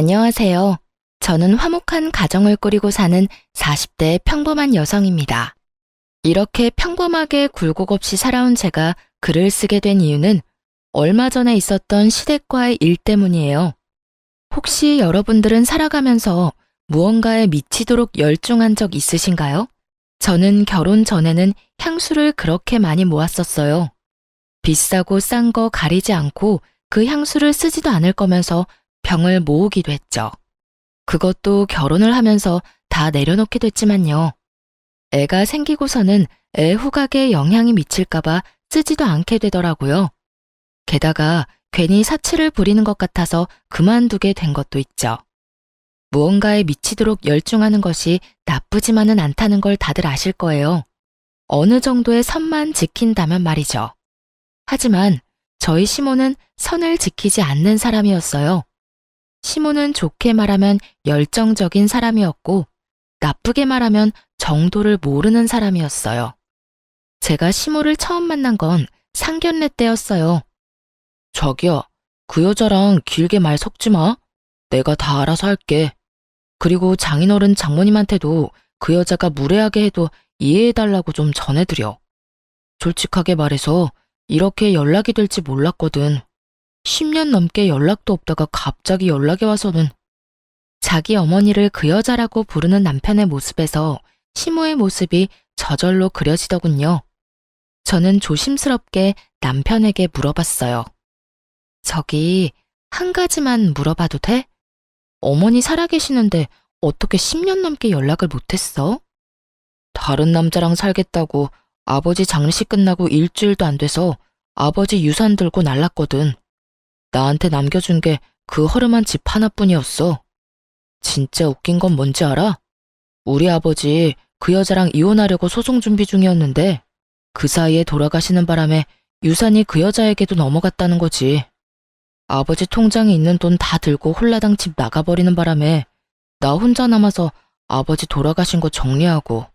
안녕하세요. 저는 화목한 가정을 꾸리고 사는 40대 평범한 여성입니다. 이렇게 평범하게 굴곡 없이 살아온 제가 글을 쓰게 된 이유는 얼마 전에 있었던 시댁과의 일 때문이에요. 혹시 여러분들은 살아가면서 무언가에 미치도록 열중한 적 있으신가요? 저는 결혼 전에는 향수를 그렇게 많이 모았었어요. 비싸고 싼 거 가리지 않고 그 향수를 쓰지도 않을 거면서 병을 모으기도 했죠. 그것도 결혼을 하면서 다 내려놓게 됐지만요. 애가 생기고서는 애 후각에 영향이 미칠까봐 쓰지도 않게 되더라고요. 게다가 괜히 사치를 부리는 것 같아서 그만두게 된 것도 있죠. 무언가에 미치도록 열중하는 것이 나쁘지만은 않다는 걸 다들 아실 거예요. 어느 정도의 선만 지킨다면 말이죠. 하지만 저희 시모는 선을 지키지 않는 사람이었어요. 시모는 좋게 말하면 열정적인 사람이었고 나쁘게 말하면 정도를 모르는 사람이었어요. 제가 시모를 처음 만난 건 상견례 때였어요. 자기야, 그 여자랑 길게 말 섞지 마. 내가 다 알아서 할게. 그리고 장인어른 장모님한테도 그 여자가 무례하게 해도 이해해달라고 좀 전해드려. 솔직하게 말해서 이렇게 연락이 될지 몰랐거든. 10년 넘게 연락도 없다가 갑자기 연락이 와서는. 자기 어머니를 그 여자라고 부르는 남편의 모습에서 시모의 모습이 저절로 그려지더군요. 저는 조심스럽게 남편에게 물어봤어요. 저기, 한 가지만 물어봐도 돼? 어머니 살아계시는데 어떻게 10년 넘게 연락을 못했어? 다른 남자랑 살겠다고 아버지 장례식 끝나고 일주일도 안 돼서 아버지 유산 들고 날랐거든. 나한테 남겨준 게 그 허름한 집 하나뿐이었어. 진짜 웃긴 건 뭔지 알아? 우리 아버지 그 여자랑 이혼하려고 소송 준비 중이었는데 그 사이에 돌아가시는 바람에 유산이 그 여자에게도 넘어갔다는 거지. 아버지 통장에 있는 돈 다 들고 홀라당 집 나가버리는 바람에 나 혼자 남아서 아버지 돌아가신 거 정리하고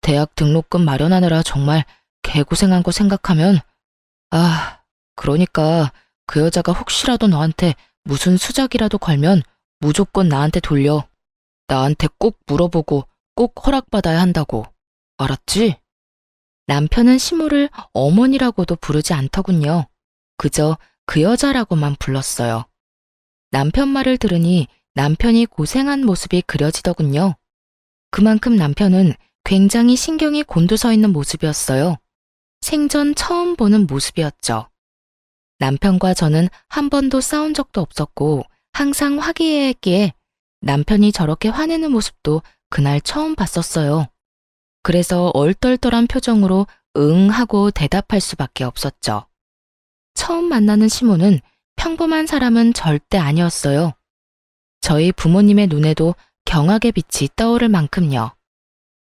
대학 등록금 마련하느라 정말 개고생한 거 생각하면 그러니까 그 여자가 혹시라도 너한테 무슨 수작이라도 걸면 무조건 나한테 돌려. 나한테 꼭 물어보고 꼭 허락받아야 한다고. 알았지? 남편은 시모를 어머니라고도 부르지 않더군요. 그저 그 여자라고만 불렀어요. 남편 말을 들으니 남편이 고생한 모습이 그려지더군요. 그만큼 남편은 굉장히 신경이 곤두서 있는 모습이었어요. 생전 처음 보는 모습이었죠. 남편과 저는 한 번도 싸운 적도 없었고 항상 화기애애했기에 남편이 저렇게 화내는 모습도 그날 처음 봤었어요. 그래서 얼떨떨한 표정으로 응 하고 대답할 수밖에 없었죠. 처음 만나는 시모는 평범한 사람은 절대 아니었어요. 저희 부모님의 눈에도 경악의 빛이 떠오를 만큼요.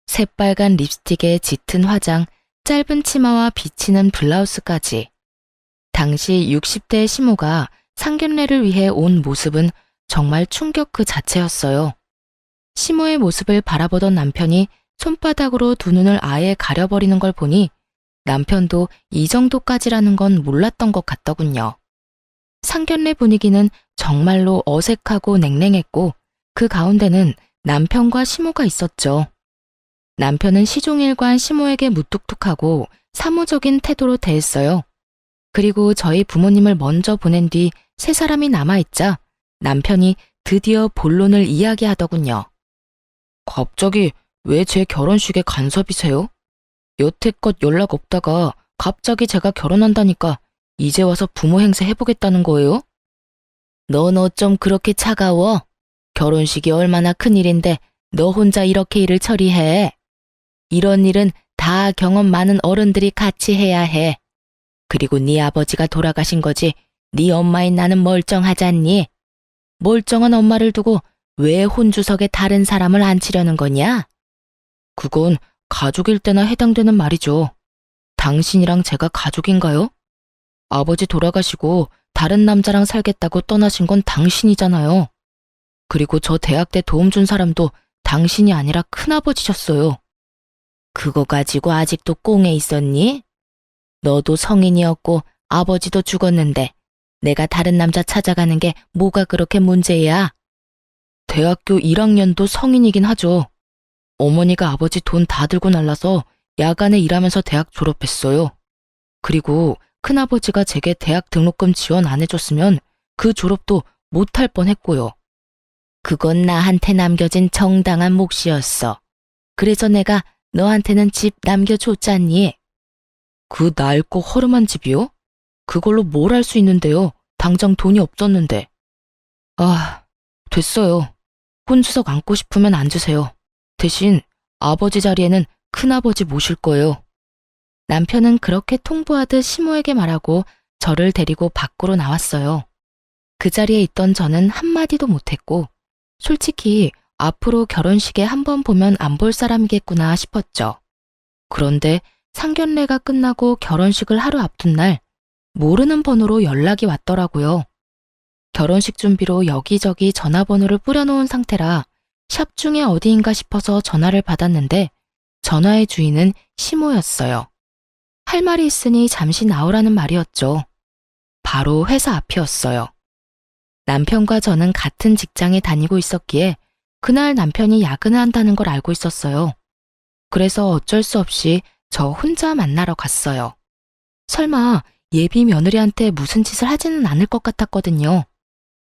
새빨간 립스틱에 짙은 화장, 짧은 치마와 비치는 블라우스까지. 당시 60대 시모가 상견례를 위해 온 모습은 정말 충격 그 자체였어요. 시모의 모습을 바라보던 남편이 손바닥으로 두 눈을 아예 가려버리는 걸 보니 남편도 이 정도까지라는 건 몰랐던 것 같더군요. 상견례 분위기는 정말로 어색하고 냉랭했고 그 가운데는 남편과 시모가 있었죠. 남편은 시종일관 시모에게 무뚝뚝하고 사무적인 태도로 대했어요. 그리고 저희 부모님을 먼저 보낸 뒤 세 사람이 남아있자 남편이 드디어 본론을 이야기하더군요. 갑자기 왜 제 결혼식에 간섭이세요? 여태껏 연락 없다가 갑자기 제가 결혼한다니까 이제 와서 부모 행세 해보겠다는 거예요? 넌 어쩜 그렇게 차가워? 결혼식이 얼마나 큰일인데 너 혼자 이렇게 일을 처리해. 이런 일은 다 경험 많은 어른들이 같이 해야 해. 그리고 네 아버지가 돌아가신 거지 네 엄마인 나는 멀쩡하잖니? 멀쩡한 엄마를 두고 왜 혼주석에 다른 사람을 앉히려는 거냐? 그건 가족일 때나 해당되는 말이죠. 당신이랑 제가 가족인가요? 아버지 돌아가시고 다른 남자랑 살겠다고 떠나신 건 당신이잖아요. 그리고 저 대학 때 도움 준 사람도 당신이 아니라 큰아버지셨어요. 그거 가지고 아직도 꽁에 있었니? 너도 성인이었고 아버지도 죽었는데 내가 다른 남자 찾아가는 게 뭐가 그렇게 문제야? 대학교 1학년도 성인이긴 하죠. 어머니가 아버지 돈 다 들고 날라서 야간에 일하면서 대학 졸업했어요. 그리고 큰아버지가 제게 대학 등록금 지원 안 해줬으면 그 졸업도 못할 뻔했고요. 그건 나한테 남겨진 정당한 몫이었어. 그래서 내가 너한테는 집 남겨줬잖니. 그 낡고 허름한 집이요? 그걸로 뭘 할 수 있는데요. 당장 돈이 없었는데. 아, 됐어요. 혼주석 앉고 싶으면 앉으세요. 대신 아버지 자리에는 큰아버지 모실 거예요. 남편은 그렇게 통보하듯 시모에게 말하고 저를 데리고 밖으로 나왔어요. 그 자리에 있던 저는 한마디도 못했고 솔직히 앞으로 결혼식에 한번 보면 안 볼 사람이겠구나 싶었죠. 그런데 상견례가 끝나고 결혼식을 하루 앞둔 날 모르는 번호로 연락이 왔더라고요. 결혼식 준비로 여기저기 전화번호를 뿌려놓은 상태라 샵 중에 어디인가 싶어서 전화를 받았는데 전화의 주인은 시모였어요. 할 말이 있으니 잠시 나오라는 말이었죠. 바로 회사 앞이었어요. 남편과 저는 같은 직장에 다니고 있었기에 그날 남편이 야근을 한다는 걸 알고 있었어요. 그래서 어쩔 수 없이 저 혼자 만나러 갔어요. 설마 예비 며느리한테 무슨 짓을 하지는 않을 것 같았거든요.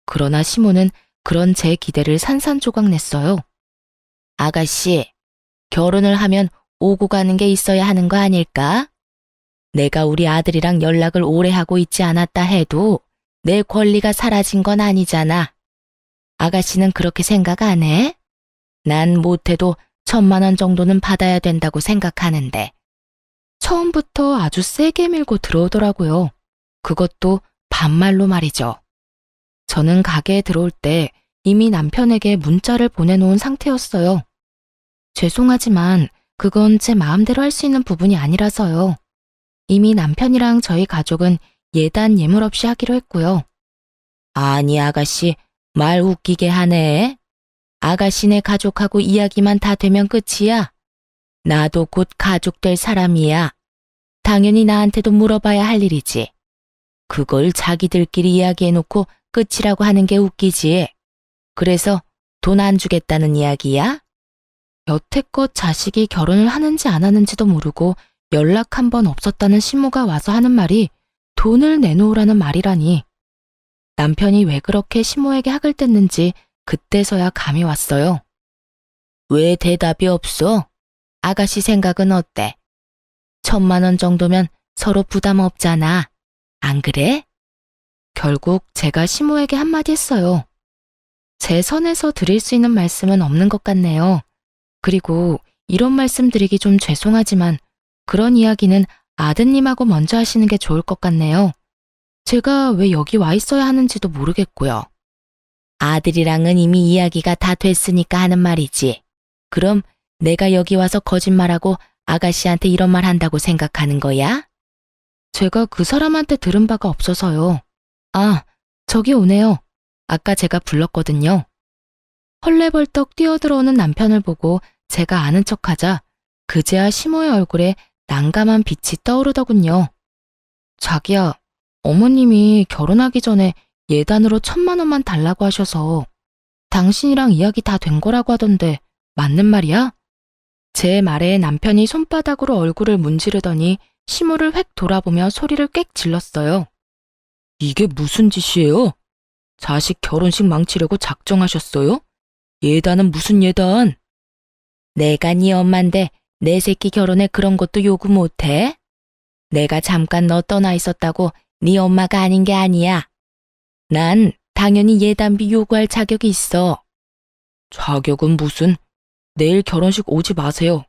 그러나 시모는 그런 제 기대를 산산조각 냈어요. 아가씨, 결혼을 하면 오고 가는 게 있어야 하는 거 아닐까? 내가 우리 아들이랑 연락을 오래 하고 있지 않았다 해도 내 권리가 사라진 건 아니잖아. 아가씨는 그렇게 생각 안 해? 난 못해도 1,000만 원 정도는 받아야 된다고 생각하는데. 처음부터 아주 세게 밀고 들어오더라고요. 그것도 반말로 말이죠. 저는 가게에 들어올 때 이미 남편에게 문자를 보내놓은 상태였어요. 죄송하지만 그건 제 마음대로 할 수 있는 부분이 아니라서요. 이미 남편이랑 저희 가족은 예단 예물 없이 하기로 했고요. 아니 아가씨, 말 웃기게 하네. 아가씨네 가족하고 이야기만 다 되면 끝이야. 나도 곧 가족 될 사람이야. 당연히 나한테도 물어봐야 할 일이지. 그걸 자기들끼리 이야기해놓고 끝이라고 하는 게 웃기지. 그래서 돈 안 주겠다는 이야기야? 여태껏 자식이 결혼을 하는지 안 하는지도 모르고 연락 한 번 없었다는 시모가 와서 하는 말이 돈을 내놓으라는 말이라니. 남편이 왜 그렇게 시모에게 학을 뗐는지 그때서야 감이 왔어요. 왜 대답이 없어? 아가씨 생각은 어때? 1,000만 원 정도면 서로 부담 없잖아. 안 그래? 결국 제가 시모에게 한마디 했어요. 제 선에서 드릴 수 있는 말씀은 없는 것 같네요. 그리고 이런 말씀 드리기 좀 죄송하지만 그런 이야기는 아드님하고 먼저 하시는 게 좋을 것 같네요. 제가 왜 여기 와 있어야 하는지도 모르겠고요. 아들이랑은 이미 이야기가 다 됐으니까 하는 말이지. 그럼 내가 여기 와서 거짓말하고 아가씨한테 이런 말 한다고 생각하는 거야? 제가 그 사람한테 들은 바가 없어서요. 아, 저기 오네요. 아까 제가 불렀거든요. 헐레벌떡 뛰어들어오는 남편을 보고 제가 아는 척하자 그제야 시모의 얼굴에 난감한 빛이 떠오르더군요. 자기야, 어머님이 결혼하기 전에 예단으로 1,000만 원만 달라고 하셔서 당신이랑 이야기 다 된 거라고 하던데 맞는 말이야? 제 말에 남편이 손바닥으로 얼굴을 문지르더니 시모를 획 돌아보며 소리를 꽥 질렀어요. 이게 무슨 짓이에요? 자식 결혼식 망치려고 작정하셨어요? 예단은 무슨 예단? 내가 네 엄만데 내 새끼 결혼에 그런 것도 요구 못해? 내가 잠깐 너 떠나 있었다고 네 엄마가 아닌 게 아니야. 난 당연히 예단비 요구할 자격이 있어. 자격은 무슨? 내일 결혼식 오지 마세요.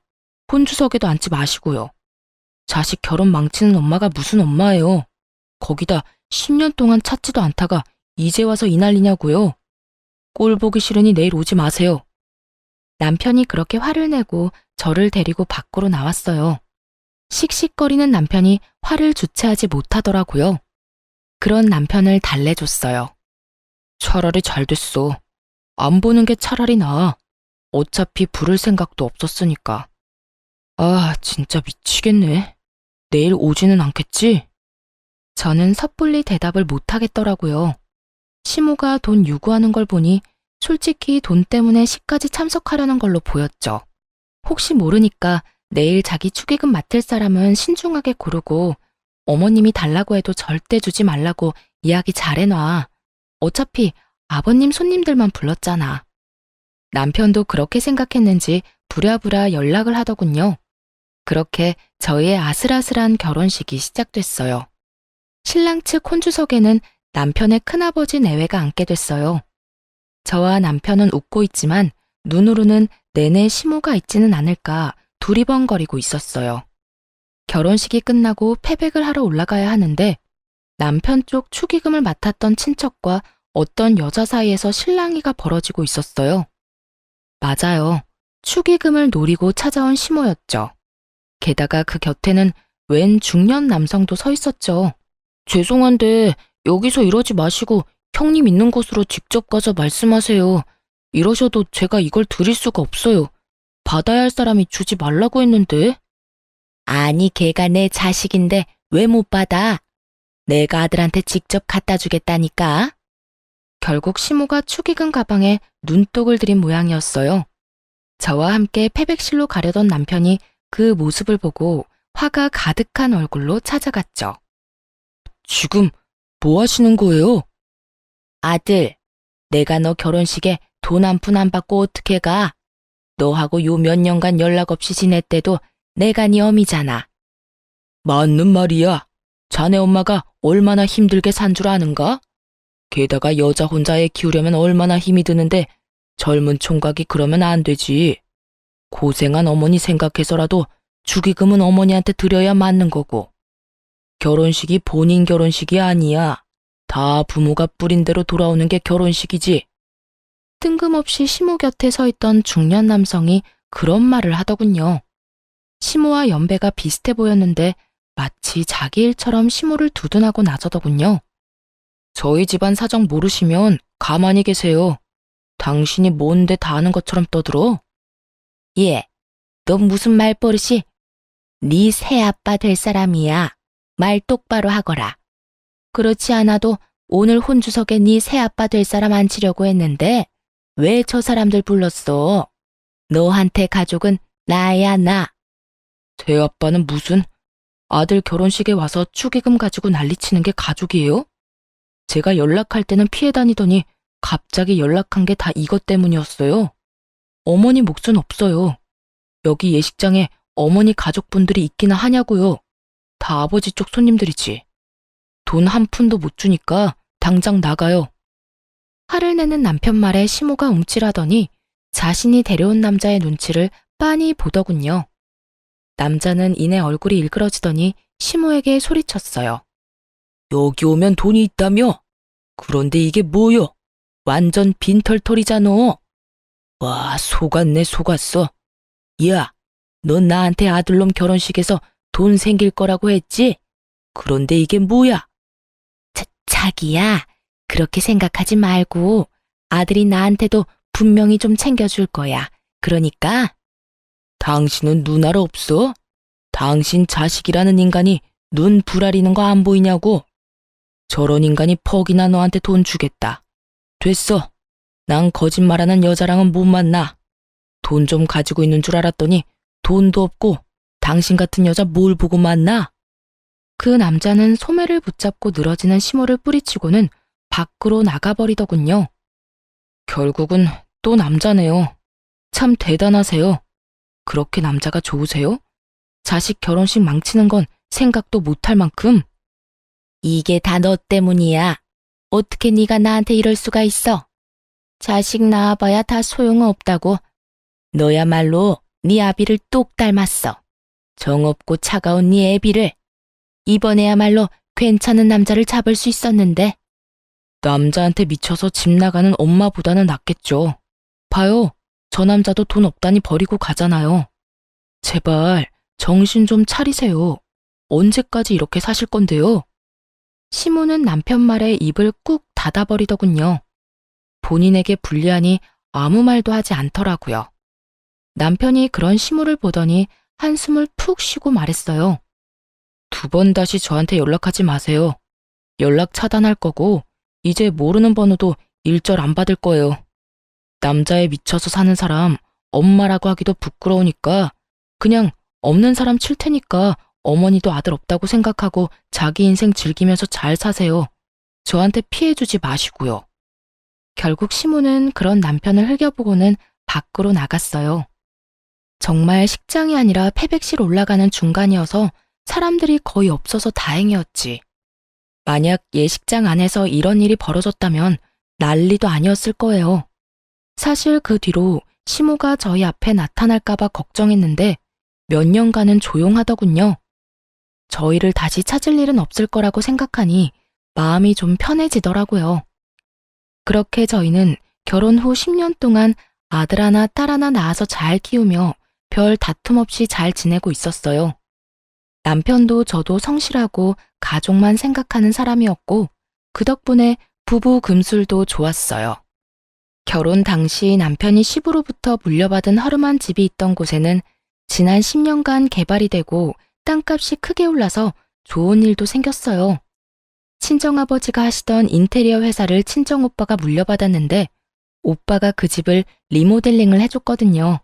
혼주석에도 앉지 마시고요. 자식 결혼 망치는 엄마가 무슨 엄마예요. 거기다 10년 동안 찾지도 않다가 이제 와서 이 난리냐고요. 꼴 보기 싫으니 내일 오지 마세요. 남편이 그렇게 화를 내고 저를 데리고 밖으로 나왔어요. 씩씩거리는 남편이 화를 주체하지 못하더라고요. 그런 남편을 달래줬어요. 차라리 잘 됐어. 안 보는 게 차라리 나아. 어차피 부를 생각도 없었으니까. 아, 진짜 미치겠네. 내일 오지는 않겠지? 저는 섣불리 대답을 못하겠더라고요. 시모가 돈 요구하는 걸 보니 솔직히 돈 때문에 시까지 참석하려는 걸로 보였죠. 혹시 모르니까 내일 자기 축의금 맡을 사람은 신중하게 고르고 어머님이 달라고 해도 절대 주지 말라고 이야기 잘해놔. 어차피 아버님 손님들만 불렀잖아. 남편도 그렇게 생각했는지 부랴부랴 연락을 하더군요. 그렇게 저희의 아슬아슬한 결혼식이 시작됐어요. 신랑 측 혼주석에는 남편의 큰아버지 내외가 앉게 됐어요. 저와 남편은 웃고 있지만 눈으로는 내내 시모가 있지는 않을까 두리번거리고 있었어요. 결혼식이 끝나고 패백을 하러 올라가야 하는데 남편 쪽 축의금을 맡았던 친척과 어떤 여자 사이에서 실랑이가 벌어지고 있었어요. 맞아요. 축의금을 노리고 찾아온 시모였죠. 게다가 그 곁에는 웬 중년 남성도 서 있었죠. 죄송한데 여기서 이러지 마시고 형님 있는 곳으로 직접 가서 말씀하세요. 이러셔도 제가 이걸 드릴 수가 없어요. 받아야 할 사람이 주지 말라고 했는데. 아니, 걔가 내 자식인데 왜 못 받아? 내가 아들한테 직접 갖다 주겠다니까. 결국 시모가 축의금 가방에 눈독을 들인 모양이었어요. 저와 함께 패백실로 가려던 남편이 그 모습을 보고 화가 가득한 얼굴로 찾아갔죠. 지금 뭐 하시는 거예요? 아들, 내가 너 결혼식에 돈 한 푼 안 받고 어떻게 가? 너하고 요 몇 년간 연락 없이 지냈대도 내가 네 어미잖아. 맞는 말이야. 자네 엄마가 얼마나 힘들게 산 줄 아는가? 게다가 여자 혼자 애 키우려면 얼마나 힘이 드는데 젊은 총각이 그러면 안 되지. 고생한 어머니 생각해서라도 축의금은 어머니한테 드려야 맞는 거고. 결혼식이 본인 결혼식이 아니야. 다 부모가 뿌린 대로 돌아오는 게 결혼식이지. 뜬금없이 시모 곁에 서 있던 중년 남성이 그런 말을 하더군요. 시모와 연배가 비슷해 보였는데 마치 자기 일처럼 시모를 두둔하고 나서더군요. 저희 집안 사정 모르시면 가만히 계세요. 당신이 뭔데 다 아는 것처럼 떠들어? 예, 너 무슨 말버릇이? 네 새아빠 될 사람이야. 말 똑바로 하거라. 그렇지 않아도 오늘 혼주석에 네 새아빠 될 사람 앉히려고 했는데 왜 저 사람들 불렀어? 너한테 가족은 나야 나. 새아빠는 무슨? 아들 결혼식에 와서 축의금 가지고 난리치는 게 가족이에요? 제가 연락할 때는 피해 다니더니 갑자기 연락한 게 다 이것 때문이었어요. 어머니 몫은 없어요. 여기 예식장에 어머니 가족분들이 있기나 하냐고요. 다 아버지 쪽 손님들이지. 돈 한 푼도 못 주니까 당장 나가요. 화를 내는 남편 말에 시모가 움찔하더니 자신이 데려온 남자의 눈치를 빤히 보더군요. 남자는 이내 얼굴이 일그러지더니 시모에게 소리쳤어요. 여기 오면 돈이 있다며? 그런데 이게 뭐여? 완전 빈털털이잖아. 와, 속았네 속았어. 야, 넌 나한테 아들놈 결혼식에서 돈 생길 거라고 했지? 그런데 이게 뭐야? 자기야, 그렇게 생각하지 말고 아들이 나한테도 분명히 좀 챙겨줄 거야. 그러니까. 당신은 눈 알아 없어? 당신 자식이라는 인간이 눈 부라리는 거 안 보이냐고? 저런 인간이 퍽이나 너한테 돈 주겠다. 됐어. 난 거짓말하는 여자랑은 못 만나. 돈 좀 가지고 있는 줄 알았더니 돈도 없고 당신 같은 여자 뭘 보고 만나? 그 남자는 소매를 붙잡고 늘어지는 시모를 뿌리치고는 밖으로 나가버리더군요. 결국은 또 남자네요. 참 대단하세요. 그렇게 남자가 좋으세요? 자식 결혼식 망치는 건 생각도 못할 만큼. 이게 다 너 때문이야. 어떻게 네가 나한테 이럴 수가 있어? 자식 낳아봐야 다 소용없다고. 너야말로 네 아비를 똑 닮았어. 정없고 차가운 네 애비를. 이번에야말로 괜찮은 남자를 잡을 수 있었는데. 남자한테 미쳐서 집 나가는 엄마보다는 낫겠죠. 봐요. 저 남자도 돈 없다니 버리고 가잖아요. 제발 정신 좀 차리세요. 언제까지 이렇게 사실 건데요? 시모는 남편 말에 입을 꾹 닫아버리더군요. 본인에게 불리하니 아무 말도 하지 않더라고요. 남편이 그런 시모를 보더니 한숨을 푹 쉬고 말했어요. 2번 다시 저한테 연락하지 마세요. 연락 차단할 거고 이제 모르는 번호도 일절 안 받을 거예요. 남자에 미쳐서 사는 사람 엄마라고 하기도 부끄러우니까 그냥 없는 사람 칠 테니까 어머니도 아들 없다고 생각하고 자기 인생 즐기면서 잘 사세요. 저한테 피해주지 마시고요. 결국 시모는 그런 남편을 흘겨보고는 밖으로 나갔어요. 정말 식장이 아니라 패백실 올라가는 중간이어서 사람들이 거의 없어서 다행이었지. 만약 예식장 안에서 이런 일이 벌어졌다면 난리도 아니었을 거예요. 사실 그 뒤로 시모가 저희 앞에 나타날까봐 걱정했는데 몇 년간은 조용하더군요. 저희를 다시 찾을 일은 없을 거라고 생각하니 마음이 좀 편해지더라고요. 그렇게 저희는 결혼 후 10년 동안 아들 하나 딸 하나 낳아서 잘 키우며 별 다툼 없이 잘 지내고 있었어요. 남편도 저도 성실하고 가족만 생각하는 사람이었고 그 덕분에 부부 금술도 좋았어요. 결혼 당시 남편이 시부로부터 물려받은 허름한 집이 있던 곳에는 지난 10년간 개발이 되고 땅값이 크게 올라서 좋은 일도 생겼어요. 친정아버지가 하시던 인테리어 회사를 친정오빠가 물려받았는데 오빠가 그 집을 리모델링을 해줬거든요.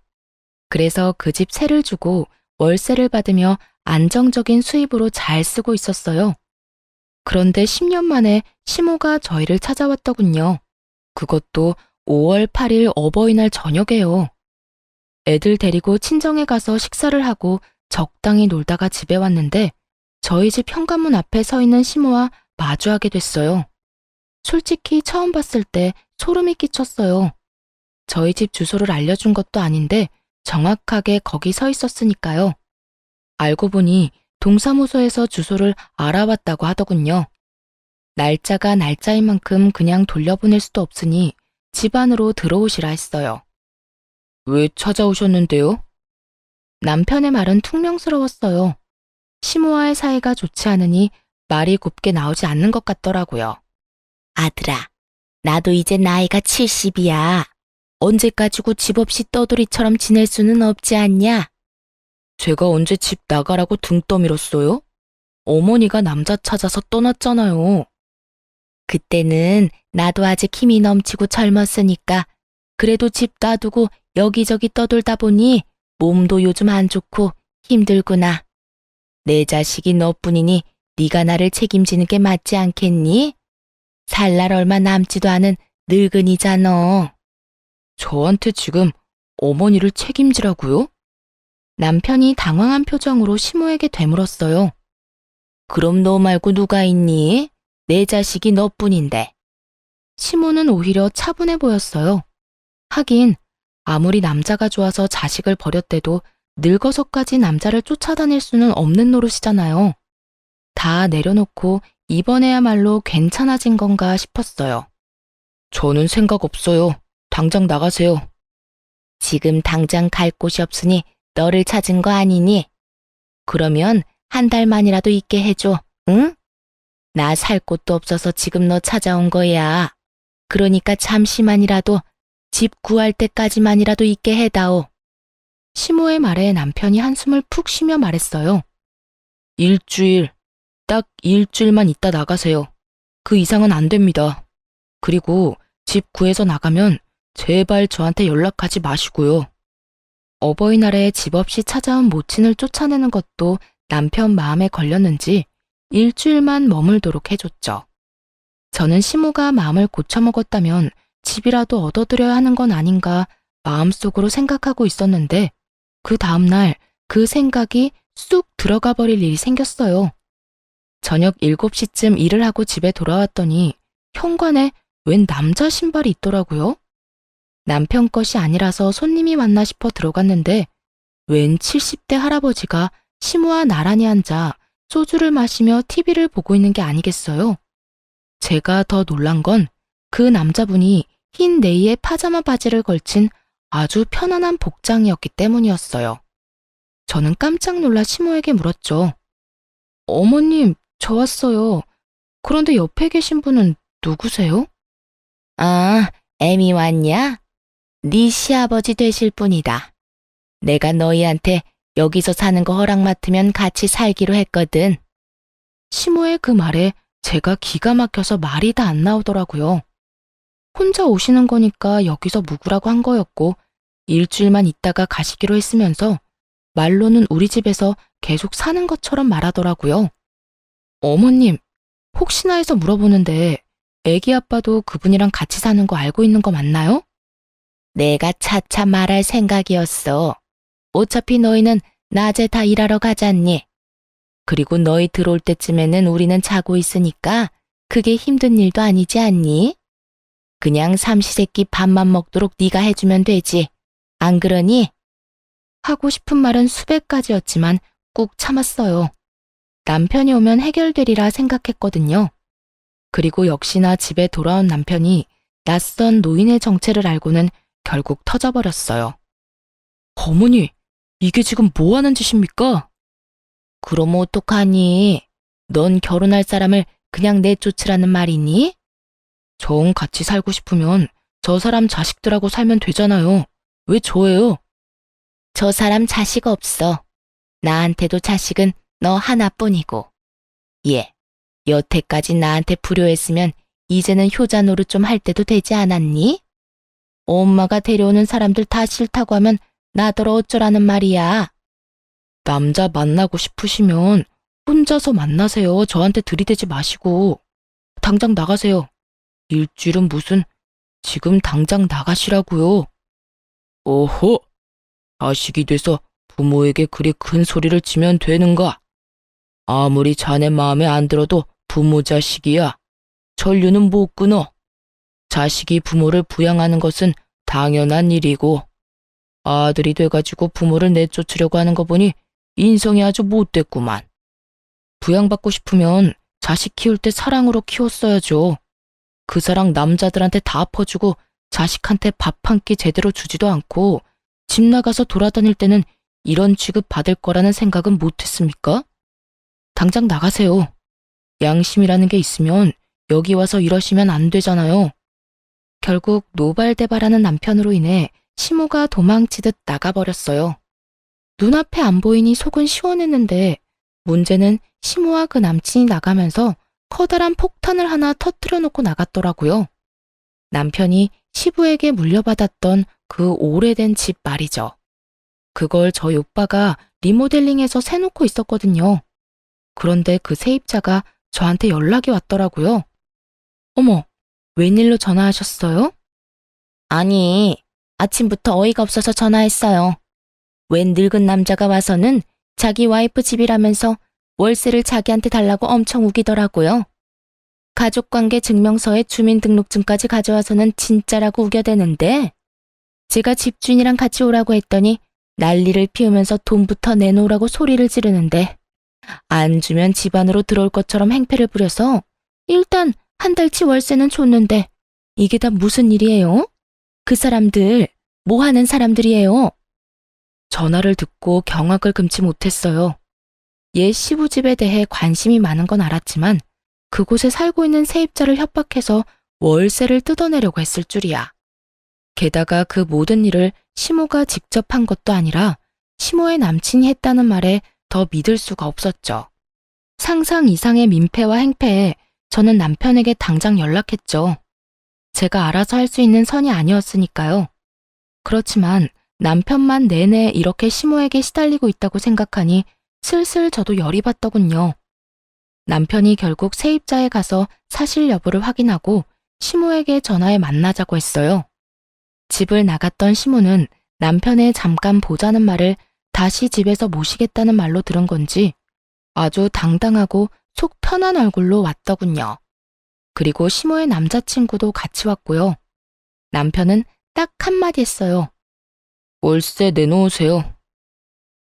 그래서 그 집 세를 주고 월세를 받으며 안정적인 수입으로 잘 쓰고 있었어요. 그런데 10년 만에 시모가 저희를 찾아왔더군요. 그것도 5월 8일 어버이날 저녁에요. 애들 데리고 친정에 가서 식사를 하고 적당히 놀다가 집에 왔는데 저희 집 현관문 앞에 서 있는 시모와 마주하게 됐어요. 솔직히 처음 봤을 때 소름이 끼쳤어요. 저희 집 주소를 알려준 것도 아닌데 정확하게 거기 서 있었으니까요. 알고 보니 동사무소에서 주소를 알아왔다고 하더군요. 날짜가 날짜인 만큼 그냥 돌려보낼 수도 없으니 집 안으로 들어오시라 했어요. 왜 찾아오셨는데요? 남편의 말은 퉁명스러웠어요. 시모와의 사이가 좋지 않으니 말이 곱게 나오지 않는 것 같더라고요. 아들아, 나도 이제 나이가 70이야. 언제까지고 집 없이 떠돌이처럼 지낼 수는 없지 않냐? 제가 언제 집 나가라고 등 떠밀었어요? 어머니가 남자 찾아서 떠났잖아요. 그때는 나도 아직 힘이 넘치고 젊었으니까 그래도 집 놔두고 여기저기 떠돌다 보니 몸도 요즘 안 좋고 힘들구나. 내 자식이 너뿐이니 네가 나를 책임지는 게 맞지 않겠니? 살 날 얼마 남지도 않은 늙은이잖아. 저한테 지금 어머니를 책임지라고요? 남편이 당황한 표정으로 시모에게 되물었어요. 그럼 너 말고 누가 있니? 내 자식이 너뿐인데. 시모는 오히려 차분해 보였어요. 하긴 아무리 남자가 좋아서 자식을 버렸대도 늙어서까지 남자를 쫓아다닐 수는 없는 노릇이잖아요. 다 내려놓고 이번에야말로 괜찮아진 건가 싶었어요. 저는 생각 없어요. 당장 나가세요. 지금 당장 갈 곳이 없으니 너를 찾은 거 아니니? 그러면 한 달만이라도 있게 해줘, 응? 나 살 곳도 없어서 지금 너 찾아온 거야. 그러니까 잠시만이라도 집 구할 때까지만이라도 있게 해다오. 시모의 말에 남편이 한숨을 푹 쉬며 말했어요. 일주일, 딱 일주일만 있다 나가세요. 그 이상은 안 됩니다. 그리고 집 구해서 나가면 제발 저한테 연락하지 마시고요. 어버이날에 집 없이 찾아온 모친을 쫓아내는 것도 남편 마음에 걸렸는지 일주일만 머물도록 해줬죠. 저는 시모가 마음을 고쳐먹었다면 집이라도 얻어들여야 하는 건 아닌가 마음속으로 생각하고 있었는데 그 다음날 그 생각이 쑥 들어가 버릴 일이 생겼어요. 저녁 7시쯤 일을 하고 집에 돌아왔더니 현관에 웬 남자 신발이 있더라고요. 남편 것이 아니라서 손님이 왔나 싶어 들어갔는데 웬 70대 할아버지가 시모와 나란히 앉아 소주를 마시며 TV를 보고 있는 게 아니겠어요? 제가 더 놀란 건 그 남자분이 흰 네이에 파자마 바지를 걸친 아주 편안한 복장이었기 때문이었어요. 저는 깜짝 놀라 시모에게 물었죠. 어머님, 저 왔어요. 그런데 옆에 계신 분은 누구세요? 아, 애미 왔냐? 네 시아버지 되실 분이다. 내가 너희한테 여기서 사는 거 허락 맡으면 같이 살기로 했거든. 시모의 그 말에 제가 기가 막혀서 말이 다 안 나오더라고요. 혼자 오시는 거니까 여기서 묵으라고 한 거였고 일주일만 있다가 가시기로 했으면서 말로는 우리 집에서 계속 사는 것처럼 말하더라고요. 어머님, 혹시나 해서 물어보는데 애기 아빠도 그분이랑 같이 사는 거 알고 있는 거 맞나요? 내가 차차 말할 생각이었어. 어차피 너희는 낮에 다 일하러 가잖니. 그리고 너희 들어올 때쯤에는 우리는 자고 있으니까 그게 힘든 일도 아니지 않니? 그냥 삼시세끼 밥만 먹도록 네가 해주면 되지. 안 그러니? 하고 싶은 말은 수백 가지였지만 꾹 참았어요. 남편이 오면 해결되리라 생각했거든요. 그리고 역시나 집에 돌아온 남편이 낯선 노인의 정체를 알고는 결국 터져버렸어요. 어머니, 이게 지금 뭐 하는 짓입니까? 그럼 어떡하니? 넌 결혼할 사람을 그냥 내쫓으라는 말이니? 정 같이 살고 싶으면 저 사람 자식들하고 살면 되잖아요. 왜 저예요? 저 사람 자식 없어. 나한테도 자식은 너 하나뿐이고. 예, 여태까지 나한테 불효했으면 이제는 효자 노릇 좀 할 때도 되지 않았니? 엄마가 데려오는 사람들 다 싫다고 하면 나더러 어쩌라는 말이야. 남자 만나고 싶으시면 혼자서 만나세요. 저한테 들이대지 마시고. 당장 나가세요. 일주일은 무슨, 지금 당장 나가시라고요. 오호, 자식이 돼서 부모에게 그리 큰 소리를 치면 되는가? 아무리 자네 마음에 안 들어도 부모 자식이야. 전류는 못 끊어. 자식이 부모를 부양하는 것은 당연한 일이고, 아들이 돼가지고 부모를 내쫓으려고 하는 거 보니 인성이 아주 못됐구만. 부양받고 싶으면 자식 키울 때 사랑으로 키웠어야죠. 그 사랑 남자들한테 다 퍼주고 자식한테 밥 한 끼 제대로 주지도 않고 집 나가서 돌아다닐 때는 이런 취급 받을 거라는 생각은 못했습니까? 당장 나가세요. 양심이라는 게 있으면 여기 와서 이러시면 안 되잖아요. 결국 노발대발하는 남편으로 인해 시모가 도망치듯 나가버렸어요. 눈앞에 안 보이니 속은 시원했는데 문제는 시모와 그 남친이 나가면서 커다란 폭탄을 하나 터뜨려 놓고 나갔더라고요. 남편이 시부에게 물려받았던 그 오래된 집 말이죠. 그걸 저희 오빠가 리모델링해서 세놓고 있었거든요. 그런데 그 세입자가 저한테 연락이 왔더라고요. 어머, 웬일로 전화하셨어요? 아니, 아침부터 어이가 없어서 전화했어요. 웬 늙은 남자가 와서는 자기 와이프 집이라면서 월세를 자기한테 달라고 엄청 우기더라고요. 가족관계 증명서에 주민등록증까지 가져와서는 진짜라고 우겨대는데 제가 집주인이랑 같이 오라고 했더니 난리를 피우면서 돈부터 내놓으라고 소리를 지르는데 안 주면 집 안으로 들어올 것처럼 행패를 부려서 일단 한 달치 월세는 줬는데 이게 다 무슨 일이에요? 그 사람들 뭐 하는 사람들이에요? 전화를 듣고 경악을 금치 못했어요. 옛 시부집에 대해 관심이 많은 건 알았지만 그곳에 살고 있는 세입자를 협박해서 월세를 뜯어내려고 했을 줄이야. 게다가 그 모든 일을 시모가 직접 한 것도 아니라 시모의 남친이 했다는 말에 더 믿을 수가 없었죠. 상상 이상의 민폐와 행패에 저는 남편에게 당장 연락했죠. 제가 알아서 할 수 있는 선이 아니었으니까요. 그렇지만 남편만 내내 이렇게 시모에게 시달리고 있다고 생각하니 슬슬 저도 열이 받더군요. 남편이 결국 세입자에 가서 사실 여부를 확인하고 시모에게 전화해 만나자고 했어요. 집을 나갔던 시모는 남편의 잠깐 보자는 말을 다시 집에서 모시겠다는 말로 들은 건지 아주 당당하고 속 편한 얼굴로 왔더군요. 그리고 시모의 남자친구도 같이 왔고요. 남편은 딱 한마디 했어요. 월세 내놓으세요.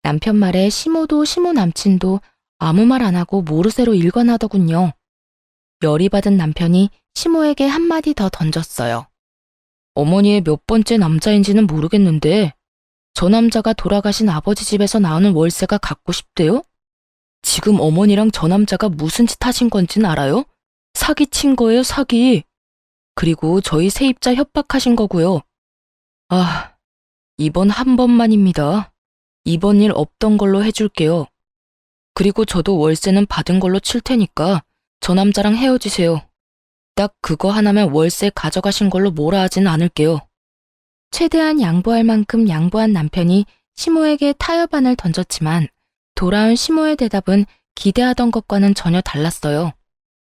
남편 말에 시모도 시모 남친도 아무 말 안 하고 모르쇠로 일관하더군요. 열이 받은 남편이 시모에게 한마디 더 던졌어요. 어머니의 몇 번째 남자인지는 모르겠는데 저 남자가 돌아가신 아버지 집에서 나오는 월세가 갖고 싶대요? 지금 어머니랑 저 남자가 무슨 짓 하신 건지는 알아요? 사기친 거예요, 사기. 그리고 저희 세입자 협박하신 거고요. 아, 이번 한 번만입니다. 이번 일 없던 걸로 해줄게요. 그리고 저도 월세는 받은 걸로 칠 테니까 저 남자랑 헤어지세요. 딱 그거 하나면 월세 가져가신 걸로 뭐라 하진 않을게요. 최대한 양보할 만큼 양보한 남편이 시모에게 타협안을 던졌지만 돌아온 시모의 대답은 기대하던 것과는 전혀 달랐어요.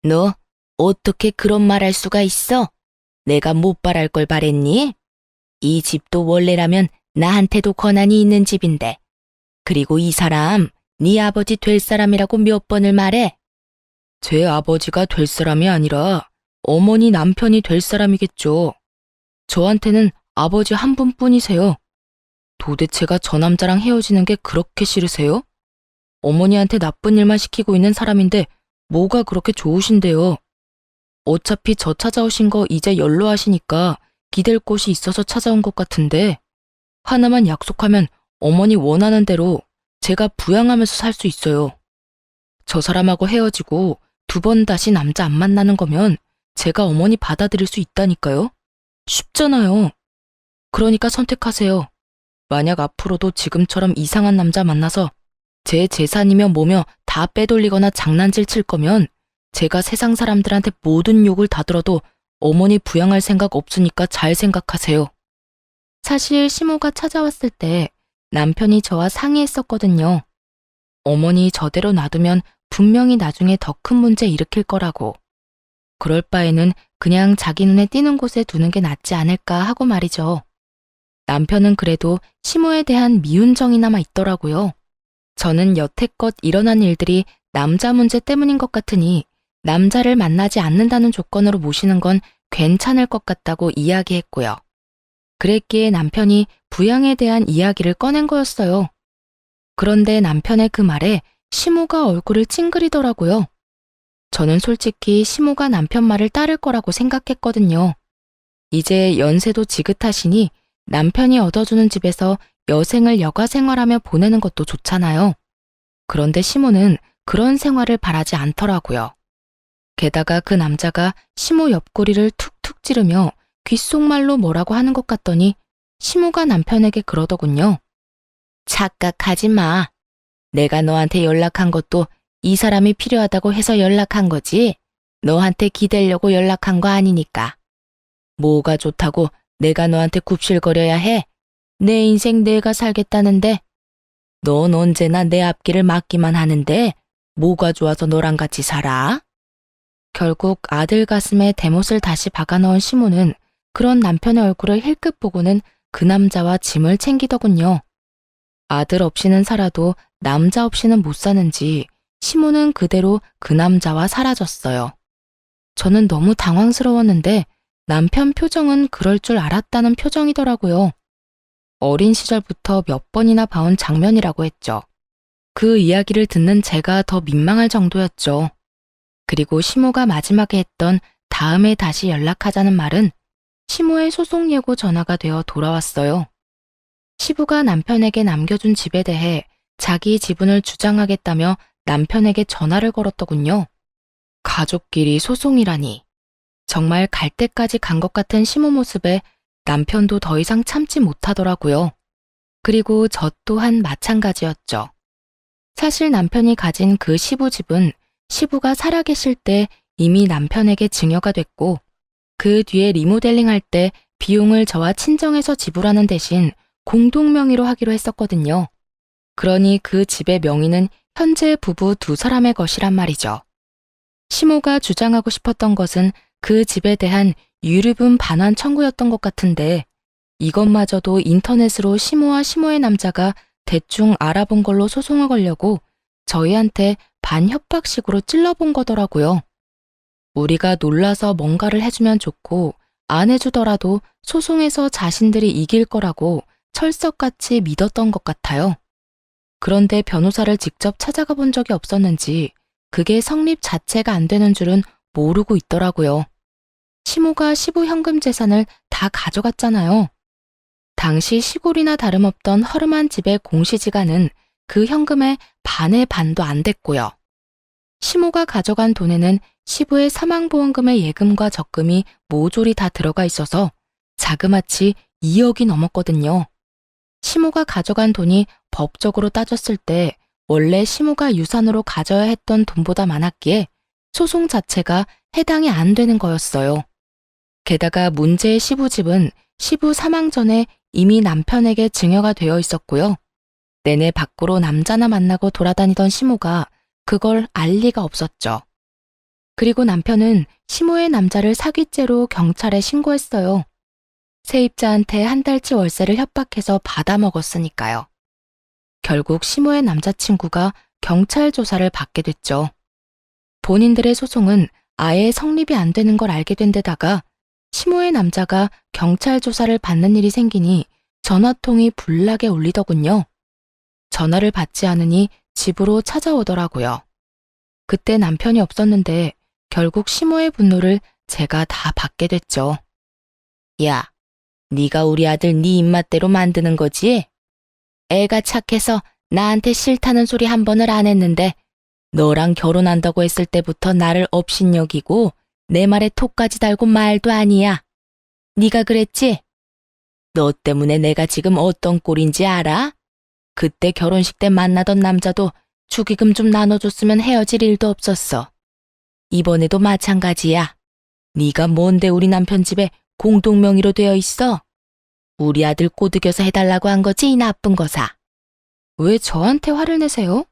너 어떻게 그런 말 할 수가 있어? 내가 못 바랄 걸 바랬니? 이 집도 원래라면 나한테도 권한이 있는 집인데. 그리고 이 사람 네 아버지 될 사람이라고 몇 번을 말해? 제 아버지가 될 사람이 아니라 어머니 남편이 될 사람이겠죠. 저한테는 아버지 한 분뿐이세요. 도대체가 저 남자랑 헤어지는 게 그렇게 싫으세요? 어머니한테 나쁜 일만 시키고 있는 사람인데 뭐가 그렇게 좋으신데요? 어차피 저 찾아오신 거 이제 연로하시니까 기댈 곳이 있어서 찾아온 것 같은데 하나만 약속하면 어머니 원하는 대로 제가 부양하면서 살 수 있어요. 저 사람하고 헤어지고 2번 다시 남자 안 만나는 거면 제가 어머니 받아들일 수 있다니까요. 쉽잖아요. 그러니까 선택하세요. 만약 앞으로도 지금처럼 이상한 남자 만나서 제 재산이며 뭐며 다 빼돌리거나 장난질 칠 거면 제가 세상 사람들한테 모든 욕을 다 들어도 어머니 부양할 생각 없으니까 잘 생각하세요. 사실 시모가 찾아왔을 때 남편이 저와 상의했었거든요. 어머니 저대로 놔두면 분명히 나중에 더 큰 문제 일으킬 거라고. 그럴 바에는 그냥 자기 눈에 띄는 곳에 두는 게 낫지 않을까 하고 말이죠. 남편은 그래도 시모에 대한 미운 정이 남아 있더라고요. 저는 여태껏 일어난 일들이 남자 문제 때문인 것 같으니 남자를 만나지 않는다는 조건으로 모시는 건 괜찮을 것 같다고 이야기했고요. 그랬기에 남편이 부양에 대한 이야기를 꺼낸 거였어요. 그런데 남편의 그 말에 시모가 얼굴을 찡그리더라고요. 저는 솔직히 시모가 남편 말을 따를 거라고 생각했거든요. 이제 연세도 지긋하시니 남편이 얻어주는 집에서 여생을 여가 생활하며 보내는 것도 좋잖아요. 그런데 시모는 그런 생활을 바라지 않더라고요. 게다가 그 남자가 시모 옆구리를 툭툭 찌르며 귓속말로 뭐라고 하는 것 같더니 시모가 남편에게 그러더군요. 착각하지 마. 내가 너한테 연락한 것도 이 사람이 필요하다고 해서 연락한 거지. 너한테 기대려고 연락한 거 아니니까. 뭐가 좋다고 내가 너한테 굽실거려야 해? 내 인생 내가 살겠다는데. 넌 언제나 내 앞길을 막기만 하는데 뭐가 좋아서 너랑 같이 살아? 결국 아들 가슴에 대못을 다시 박아넣은 시모는 그런 남편의 얼굴을 힐끗 보고는 그 남자와 짐을 챙기더군요. 아들 없이는 살아도 남자 없이는 못 사는지 시모는 그대로 그 남자와 사라졌어요. 저는 너무 당황스러웠는데 남편 표정은 그럴 줄 알았다는 표정이더라고요. 어린 시절부터 몇 번이나 봐온 장면이라고 했죠. 그 이야기를 듣는 제가 더 민망할 정도였죠. 그리고 시모가 마지막에 했던 다음에 다시 연락하자는 말은 시모의 소송 예고 전화가 되어 돌아왔어요. 시부가 남편에게 남겨준 집에 대해 자기 지분을 주장하겠다며 남편에게 전화를 걸었더군요. 가족끼리 소송이라니. 정말 갈 때까지 간 것 같은 시모 모습에 남편도 더 이상 참지 못하더라고요. 그리고 저 또한 마찬가지였죠. 사실 남편이 가진 그 시부 집은 시부가 살아계실 때 이미 남편에게 증여가 됐고 그 뒤에 리모델링할 때 비용을 저와 친정에서 지불하는 대신 공동 명의로 하기로 했었거든요. 그러니 그 집의 명의는 현재 부부 2사람의 것이란 말이죠. 시모가 주장하고 싶었던 것은 그 집에 대한 유류분 반환 청구였던 것 같은데 이것마저도 인터넷으로 시모와 시모의 남자가 대충 알아본 걸로 소송을 걸려고 저희한테 반협박식으로 찔러본 거더라고요. 우리가 놀라서 뭔가를 해주면 좋고 안 해주더라도 소송에서 자신들이 이길 거라고 철석같이 믿었던 것 같아요. 그런데 변호사를 직접 찾아가 본 적이 없었는지 그게 성립 자체가 안 되는 줄은 모르고 있더라고요. 시모가 시부 현금 재산을 다 가져갔잖아요. 당시 시골이나 다름없던 허름한 집의 공시지가는 그 현금의 반의 반도 안 됐고요. 시모가 가져간 돈에는 시부의 사망보험금의 예금과 적금이 모조리 다 들어가 있어서 자그마치 2억이 넘었거든요. 시모가 가져간 돈이 법적으로 따졌을 때 원래 시모가 유산으로 가져야 했던 돈보다 많았기에 소송 자체가 해당이 안 되는 거였어요. 게다가 문제의 시부집은 시부 사망 전에 이미 남편에게 증여가 되어 있었고요. 내내 밖으로 남자나 만나고 돌아다니던 시모가 그걸 알 리가 없었죠. 그리고 남편은 시모의 남자를 사기죄로 경찰에 신고했어요. 세입자한테 한 달치 월세를 협박해서 받아먹었으니까요. 결국 시모의 남자친구가 경찰 조사를 받게 됐죠. 본인들의 소송은 아예 성립이 안 되는 걸 알게 된 데다가 시모의 남자가 경찰 조사를 받는 일이 생기니 전화통이 불나게 울리더군요. 전화를 받지 않으니 집으로 찾아오더라고요. 그때 남편이 없었는데 결국 시모의 분노를 제가 다 받게 됐죠. 야, 네가 우리 아들 네 입맛대로 만드는 거지? 애가 착해서 나한테 싫다는 소리 한 번을 안 했는데 너랑 결혼한다고 했을 때부터 나를 업신여기고 내 말에 톡까지 달고 말도 아니야. 네가 그랬지? 너 때문에 내가 지금 어떤 꼴인지 알아? 그때 결혼식 때 만나던 남자도 축의금 좀 나눠줬으면 헤어질 일도 없었어. 이번에도 마찬가지야. 네가 뭔데 우리 남편 집에 공동명의로 되어 있어? 우리 아들 꼬드겨서 해달라고 한 거지, 이 나쁜 거사. 왜 저한테 화를 내세요?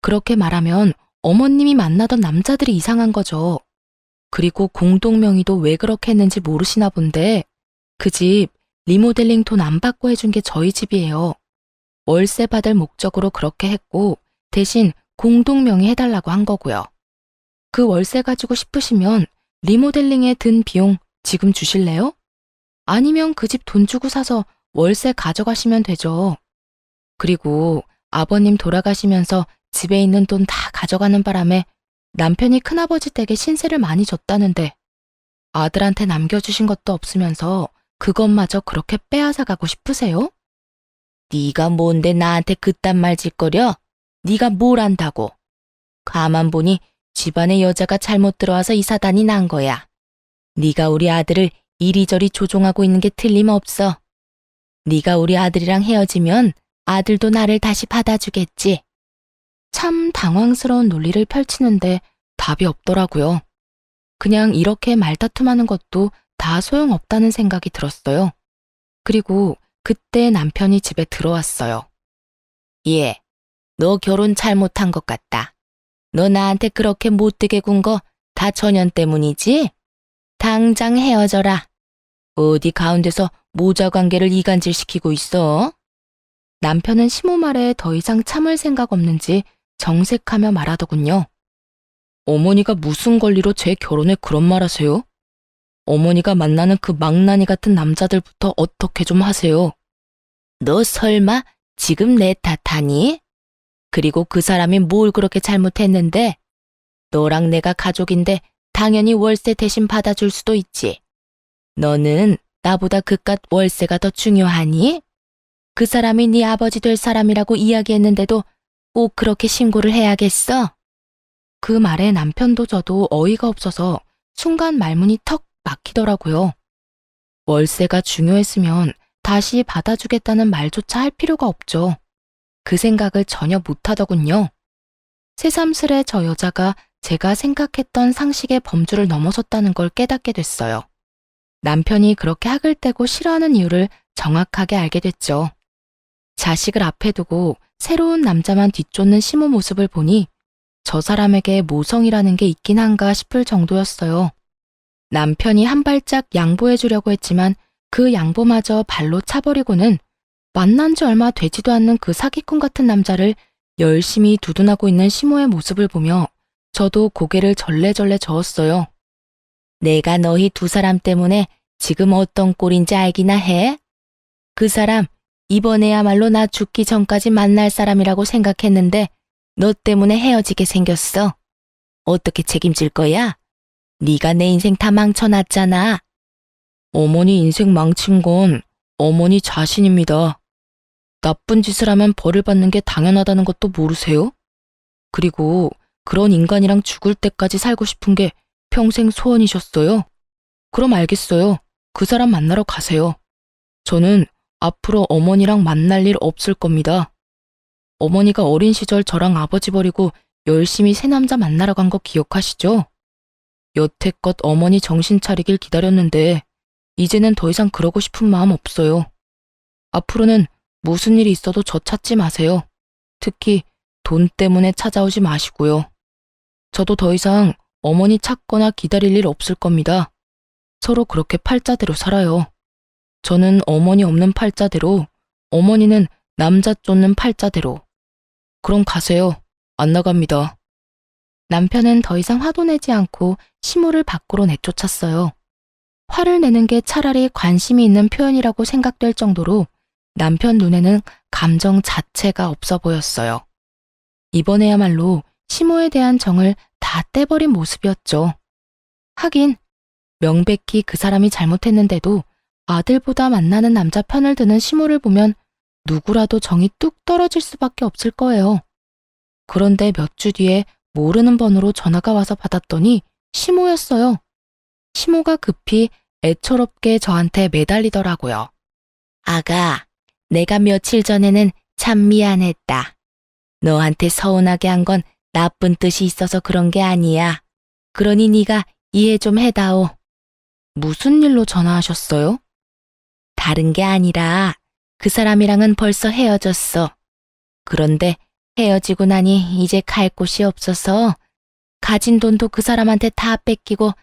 그렇게 말하면 어머님이 만나던 남자들이 이상한 거죠. 그리고 공동명의도 왜 그렇게 했는지 모르시나 본데 그 집 리모델링 돈 안 받고 해준 게 저희 집이에요. 월세 받을 목적으로 그렇게 했고 대신 공동명의 해달라고 한 거고요. 그 월세 가지고 싶으시면 리모델링에 든 비용 지금 주실래요? 아니면 그 집 돈 주고 사서 월세 가져가시면 되죠. 그리고 아버님 돌아가시면서 집에 있는 돈 다 가져가는 바람에 남편이 큰아버지 댁에 신세를 많이 졌다는데 아들한테 남겨주신 것도 없으면서 그것마저 그렇게 빼앗아 가고 싶으세요? 네가 뭔데 나한테 그딴 말 짓거려? 네가 뭘 안다고? 가만 보니 집안에 여자가 잘못 들어와서 이 사단이 난 거야. 네가 우리 아들을 이리저리 조종하고 있는 게 틀림없어. 네가 우리 아들이랑 헤어지면 아들도 나를 다시 받아주겠지. 참 당황스러운 논리를 펼치는데 답이 없더라고요. 그냥 이렇게 말다툼하는 것도 다 소용없다는 생각이 들었어요. 그리고 그때 남편이 집에 들어왔어요. 예, 너 결혼 잘못한 것 같다. 너 나한테 그렇게 못되게 군 거 다 전현 때문이지? 당장 헤어져라. 어디 가운데서 모자 관계를 이간질시키고 있어? 남편은 시모 말에 더 이상 참을 생각 없는지 정색하며 말하더군요. 어머니가 무슨 권리로 제 결혼에 그런 말 하세요? 어머니가 만나는 그 망나니 같은 남자들부터 어떻게 좀 하세요. 너 설마 지금 내 탓하니? 그리고 그 사람이 뭘 그렇게 잘못했는데? 너랑 내가 가족인데 당연히 월세 대신 받아줄 수도 있지. 너는 나보다 그깟 월세가 더 중요하니? 그 사람이 네 아버지 될 사람이라고 이야기했는데도 꼭 그렇게 신고를 해야겠어? 그 말에 남편도 저도 어이가 없어서 순간 말문이 턱 막히더라고요. 월세가 중요했으면 다시 받아주겠다는 말조차 할 필요가 없죠. 그 생각을 전혀 못하더군요. 새삼스레 저 여자가 제가 생각했던 상식의 범주를 넘어섰다는 걸 깨닫게 됐어요. 남편이 그렇게 학을 떼고 싫어하는 이유를 정확하게 알게 됐죠. 자식을 앞에 두고 새로운 남자만 뒤쫓는 시모 모습을 보니 저 사람에게 모성이라는 게 있긴 한가 싶을 정도였어요. 남편이 한 발짝 양보해 주려고 했지만 그 양보마저 발로 차버리고는 만난 지 얼마 되지도 않는 그 사기꾼 같은 남자를 열심히 두둔하고 있는 시모의 모습을 보며 저도 고개를 절레절레 저었어요. 내가 너희 두 사람 때문에 지금 어떤 꼴인지 알기나 해? 그 사람 이번에야말로 나 죽기 전까지 만날 사람이라고 생각했는데 너 때문에 헤어지게 생겼어. 어떻게 책임질 거야? 네가 내 인생 다 망쳐놨잖아. 어머니 인생 망친 건 어머니 자신입니다. 나쁜 짓을 하면 벌을 받는 게 당연하다는 것도 모르세요? 그리고 그런 인간이랑 죽을 때까지 살고 싶은 게 평생 소원이셨어요? 그럼 알겠어요. 그 사람 만나러 가세요. 저는 앞으로 어머니랑 만날 일 없을 겁니다. 어머니가 어린 시절 저랑 아버지 버리고 열심히 새 남자 만나러 간 거 기억하시죠? 여태껏 어머니 정신 차리길 기다렸는데 이제는 더 이상 그러고 싶은 마음 없어요. 앞으로는 무슨 일이 있어도 저 찾지 마세요. 특히 돈 때문에 찾아오지 마시고요. 저도 더 이상 어머니 찾거나 기다릴 일 없을 겁니다. 서로 그렇게 팔자대로 살아요. 저는 어머니 없는 팔자대로, 어머니는 남자 쫓는 팔자대로. 그럼 가세요. 안 나갑니다. 남편은 더 이상 화도 내지 않고 시모를 밖으로 내쫓았어요. 화를 내는 게 차라리 관심이 있는 표현이라고 생각될 정도로 남편 눈에는 감정 자체가 없어 보였어요. 이번에야말로 시모에 대한 정을 다 떼버린 모습이었죠. 하긴 명백히 그 사람이 잘못했는데도 아들보다 만나는 남자 편을 드는 시모를 보면 누구라도 정이 뚝 떨어질 수밖에 없을 거예요. 그런데 몇 주 뒤에 모르는 번호로 전화가 와서 받았더니 시모였어요. 시모가 급히 애처롭게 저한테 매달리더라고요. 아가, 내가 며칠 전에는 참 미안했다. 너한테 서운하게 한 건 나쁜 뜻이 있어서 그런 게 아니야. 그러니 네가 이해 좀 해다오. 무슨 일로 전화하셨어요? 다른 게 아니라 그 사람이랑은 벌써 헤어졌어. 그런데 헤어지고 나니 이제 갈 곳이 없어서 가진 돈도 그 사람한테 다 뺏기고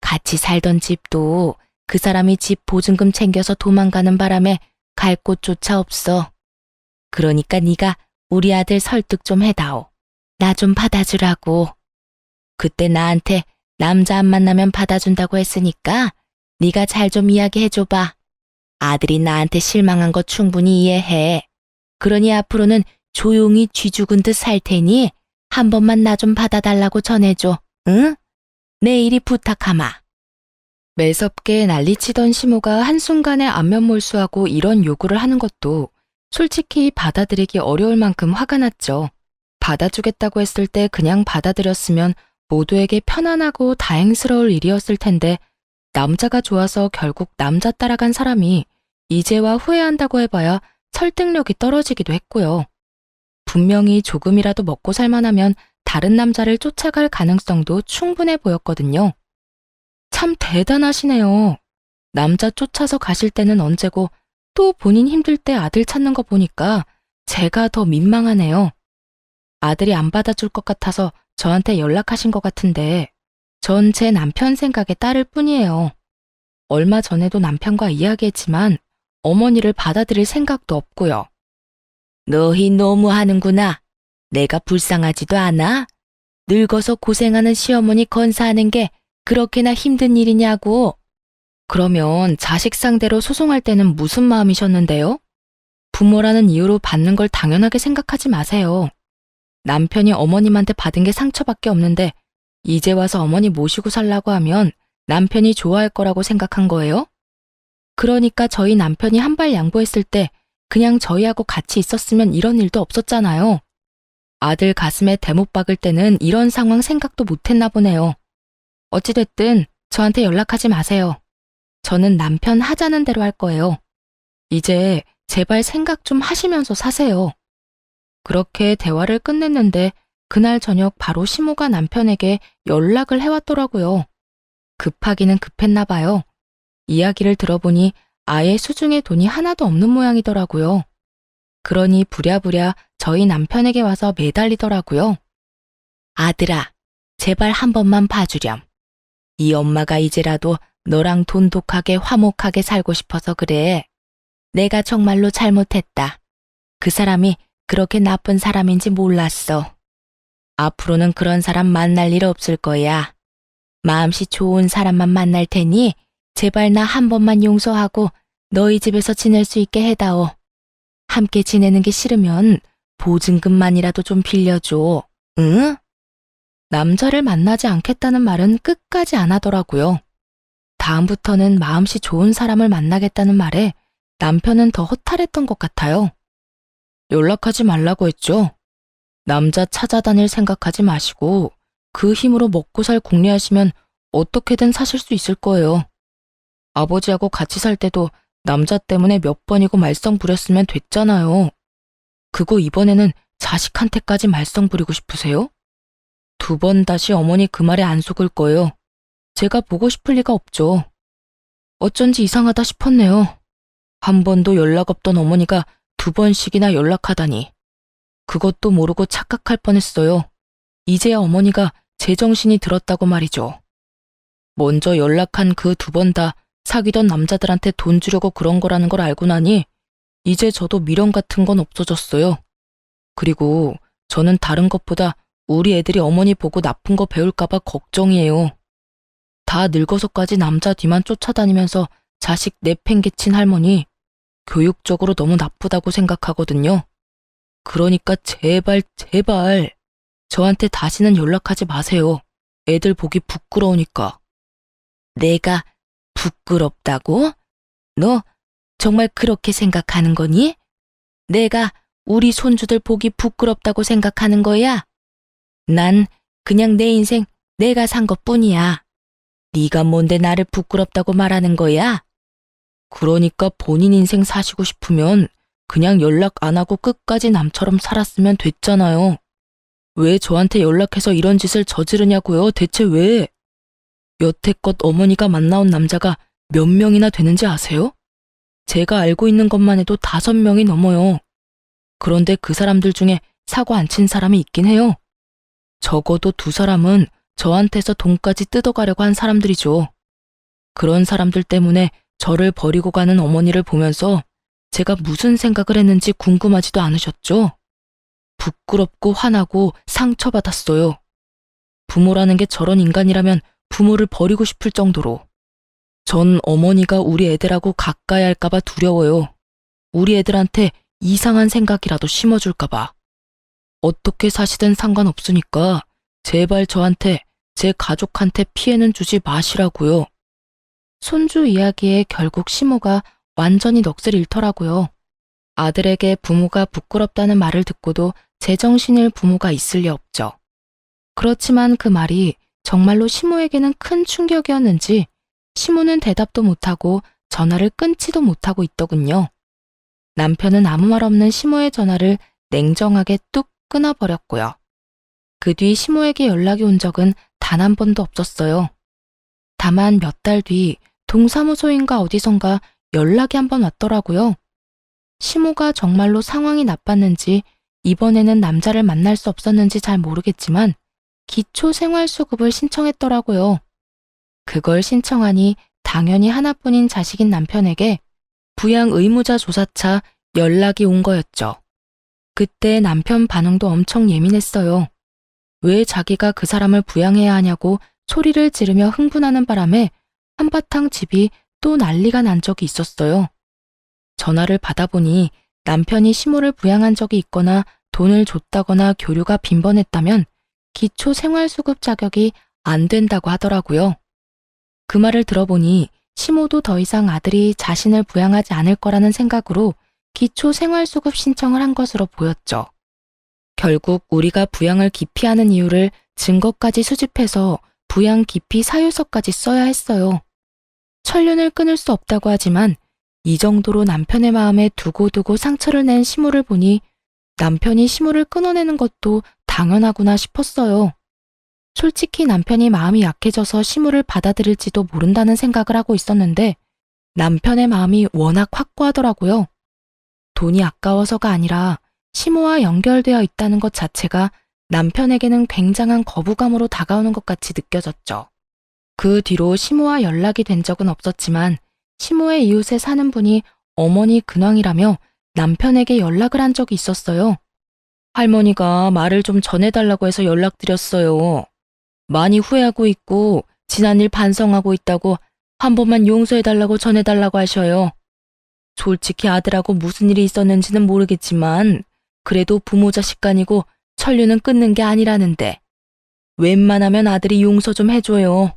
같이 살던 집도 그 사람이 집 보증금 챙겨서 도망가는 바람에 갈 곳조차 없어. 그러니까 네가 우리 아들 설득 좀 해다오. 나 좀 받아주라고. 그때 나한테 남자 안 만나면 받아준다고 했으니까 네가 잘 좀 이야기해줘봐. 아들이 나한테 실망한 거 충분히 이해해. 그러니 앞으로는 조용히 쥐 죽은 듯 살 테니 한 번만 나 좀 받아달라고 전해줘. 응? 내일이 부탁하마. 매섭게 난리치던 시모가 한순간에 안면몰수하고 이런 요구를 하는 것도 솔직히 받아들이기 어려울 만큼 화가 났죠. 받아주겠다고 했을 때 그냥 받아들였으면 모두에게 편안하고 다행스러울 일이었을 텐데 남자가 좋아서 결국 남자 따라간 사람이 이제와 후회한다고 해봐야 설득력이 떨어지기도 했고요. 분명히 조금이라도 먹고 살만하면 다른 남자를 쫓아갈 가능성도 충분해 보였거든요. 참 대단하시네요. 남자 쫓아서 가실 때는 언제고 또 본인 힘들 때 아들 찾는 거 보니까 제가 더 민망하네요. 아들이 안 받아줄 것 같아서 저한테 연락하신 것 같은데 전 제 남편 생각에 따를 뿐이에요. 얼마 전에도 남편과 이야기했지만 어머니를 받아들일 생각도 없고요. 너희 너무하는구나. 내가 불쌍하지도 않아? 늙어서 고생하는 시어머니 건사하는 게 그렇게나 힘든 일이냐고. 그러면 자식 상대로 소송할 때는 무슨 마음이셨는데요? 부모라는 이유로 받는 걸 당연하게 생각하지 마세요. 남편이 어머님한테 받은 게 상처밖에 없는데 이제 와서 어머니 모시고 살라고 하면 남편이 좋아할 거라고 생각한 거예요? 그러니까 저희 남편이 한 발 양보했을 때 그냥 저희하고 같이 있었으면 이런 일도 없었잖아요. 아들 가슴에 대못 박을 때는 이런 상황 생각도 못했나 보네요. 어찌됐든 저한테 연락하지 마세요. 저는 남편 하자는 대로 할 거예요. 이제 제발 생각 좀 하시면서 사세요. 그렇게 대화를 끝냈는데 그날 저녁 바로 시모가 남편에게 연락을 해왔더라고요. 급하기는 급했나 봐요. 이야기를 들어보니 아예 수중에 돈이 하나도 없는 모양이더라고요. 그러니 부랴부랴 저희 남편에게 와서 매달리더라고요. 아들아, 제발 한 번만 봐주렴. 이 엄마가 이제라도 너랑 돈독하게 화목하게 살고 싶어서 그래. 내가 정말로 잘못했다. 그 사람이 그렇게 나쁜 사람인지 몰랐어. 앞으로는 그런 사람 만날 일 없을 거야. 마음씨 좋은 사람만 만날 테니 제발 나 한 번만 용서하고 너희 집에서 지낼 수 있게 해다오. 함께 지내는 게 싫으면 보증금만이라도 좀 빌려줘. 응? 남자를 만나지 않겠다는 말은 끝까지 안 하더라고요. 다음부터는 마음씨 좋은 사람을 만나겠다는 말에 남편은 더 허탈했던 것 같아요. 연락하지 말라고 했죠. 남자 찾아다닐 생각하지 마시고 그 힘으로 먹고 살 궁리하시면 어떻게든 사실 수 있을 거예요. 아버지하고 같이 살 때도 남자 때문에 몇 번이고 말썽 부렸으면 됐잖아요. 그거 이번에는 자식한테까지 말썽 부리고 싶으세요? 두 번 다시 어머니 그 말에 안 속을 거예요. 제가 보고 싶을 리가 없죠. 어쩐지 이상하다 싶었네요. 한 번도 연락 없던 어머니가 2번씩이나 연락하다니. 그것도 모르고 착각할 뻔했어요. 이제야 어머니가 제정신이 들었다고 말이죠. 먼저 연락한 그 2번 다 사귀던 남자들한테 돈 주려고 그런 거라는 걸 알고 나니 이제 저도 미련 같은 건 없어졌어요. 그리고 저는 다른 것보다 우리 애들이 어머니 보고 나쁜 거 배울까봐 걱정이에요. 다 늙어서까지 남자 뒤만 쫓아다니면서 자식 내팽개친 할머니, 교육적으로 너무 나쁘다고 생각하거든요. 그러니까 제발 저한테 다시는 연락하지 마세요. 애들 보기 부끄러우니까. 내가 부끄럽다고? 너 정말 그렇게 생각하는 거니? 내가 우리 손주들 보기 부끄럽다고 생각하는 거야? 난 그냥 내 인생 내가 산 것뿐이야. 네가 뭔데 나를 부끄럽다고 말하는 거야? 그러니까 본인 인생 사시고 싶으면 그냥 연락 안 하고 끝까지 남처럼 살았으면 됐잖아요. 왜 저한테 연락해서 이런 짓을 저지르냐고요? 대체 왜? 여태껏 어머니가 만나온 남자가 몇 명이나 되는지 아세요? 제가 알고 있는 것만 해도 5명이 넘어요. 그런데 그 사람들 중에 사고 안 친 사람이 있긴 해요. 적어도 2사람은 저한테서 돈까지 뜯어가려고 한 사람들이죠. 그런 사람들 때문에 저를 버리고 가는 어머니를 보면서 제가 무슨 생각을 했는지 궁금하지도 않으셨죠? 부끄럽고 화나고 상처받았어요. 부모라는 게 저런 인간이라면 부모를 버리고 싶을 정도로. 전 어머니가 우리 애들하고 가까이 할까봐 두려워요. 우리 애들한테 이상한 생각이라도 심어줄까봐. 어떻게 사시든 상관없으니까 제발 저한테, 제 가족한테 피해는 주지 마시라고요. 손주 이야기에 결국 시모가 완전히 넋을 잃더라고요. 아들에게 부모가 부끄럽다는 말을 듣고도 제정신일 부모가 있을 리 없죠. 그렇지만 그 말이 정말로 시모에게는 큰 충격이었는지 시모는 대답도 못하고 전화를 끊지도 못하고 있더군요. 남편은 아무 말 없는 시모의 전화를 냉정하게 뚝 끊어버렸고요. 그 뒤 시모에게 연락이 온 적은 단 한 번도 없었어요. 다만 몇 달 뒤 동사무소인가 어디선가 연락이 한 번 왔더라고요. 시모가 정말로 상황이 나빴는지 이번에는 남자를 만날 수 없었는지 잘 모르겠지만 기초생활수급을 신청했더라고요. 그걸 신청하니 당연히 하나뿐인 자식인 남편에게 부양 의무자 조사차 연락이 온 거였죠. 그때 남편 반응도 엄청 예민했어요. 왜 자기가 그 사람을 부양해야 하냐고 소리를 지르며 흥분하는 바람에 한바탕 집이 또 난리가 난 적이 있었어요. 전화를 받아보니 남편이 시모를 부양한 적이 있거나 돈을 줬다거나 교류가 빈번했다면 기초생활수급 자격이 안 된다고 하더라고요. 그 말을 들어보니 시모도 더 이상 아들이 자신을 부양하지 않을 거라는 생각으로 기초생활수급 신청을 한 것으로 보였죠. 결국 우리가 부양을 기피하는 이유를 증거까지 수집해서 부양 기피 사유서까지 써야 했어요. 천륜을 끊을 수 없다고 하지만 이 정도로 남편의 마음에 두고두고 상처를 낸 시모를 보니 남편이 시모를 끊어내는 것도 당연하구나 싶었어요. 솔직히 남편이 마음이 약해져서 시모를 받아들일지도 모른다는 생각을 하고 있었는데 남편의 마음이 워낙 확고하더라고요. 돈이 아까워서가 아니라 시모와 연결되어 있다는 것 자체가 남편에게는 굉장한 거부감으로 다가오는 것 같이 느껴졌죠. 그 뒤로 시모와 연락이 된 적은 없었지만 시모의 이웃에 사는 분이 어머니 근황이라며 남편에게 연락을 한 적이 있었어요. 할머니가 말을 좀 전해달라고 해서 연락드렸어요. 많이 후회하고 있고 지난 일 반성하고 있다고 한 번만 용서해달라고 전해달라고 하셔요. 솔직히 아들하고 무슨 일이 있었는지는 모르겠지만 그래도 부모 자식 간이고 천류는 끊는 게 아니라는데 웬만하면 아들이 용서 좀 해줘요.